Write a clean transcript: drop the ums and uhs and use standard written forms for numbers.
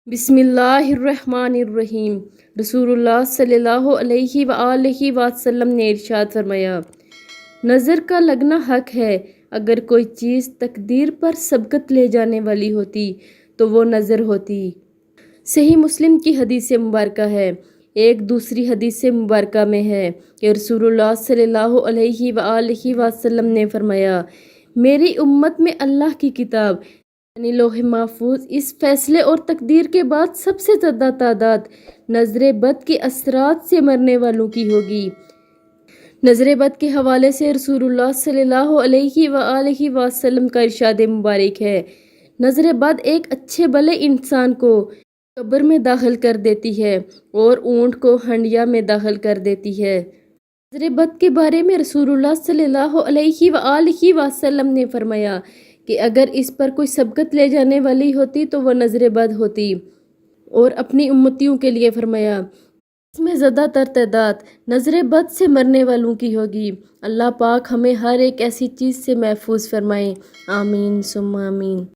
बिस्मिल्लाहिर्रहमानिर्रहीम। रसूलुल्लाह सल्लल्लाहु अलैहि वआलैहि वसल्लम ने इरशाद फरमाया, नज़र का लगना हक है। अगर कोई चीज़ तकदीर पर सबकत ले जाने वाली होती तो वो नज़र होती। सही मुस्लिम की हदीस मुबारक है। एक दूसरी हदीस मुबारक में है कि रसूलुल्लाह सल्लल्लाहु अलैहि वआलैहि वसल्लम ने फरमाया, मेरी उम्मत में अल्लाह की किताब यानी लोहे महफूज इस फैसले और तकदीर के बाद सबसे ज़्यादा तादाद नज़र बद के असरात से मरने वालों की होगी। नज़र बद के हवाले से रसूलुल्लाह सल्लल्लाहु अलैहि वआलैहि वसल्लम का इरशाद मुबारक है, नज़र बद एक अच्छे भले इंसान को कब्र में दाखिल कर देती है और ऊंट को हंडिया में दाखिल कर देती है। नज़र बद के बारे में रसूलुल्लाह सल्लल्लाहु अलैहि वआलैहि वसल्लम ने फरमाया कि अगर इस पर कोई सबकत ले जाने वाली होती तो वह नज़र बद होती। और अपनी उम्मतियों के लिए फरमाया, इसमें ज़्यादातर तादाद नज़र बद से मरने वालों की होगी। अल्लाह पाक हमें हर एक ऐसी चीज़ से महफूज फरमाए। आमीन सुम्मा आमीन।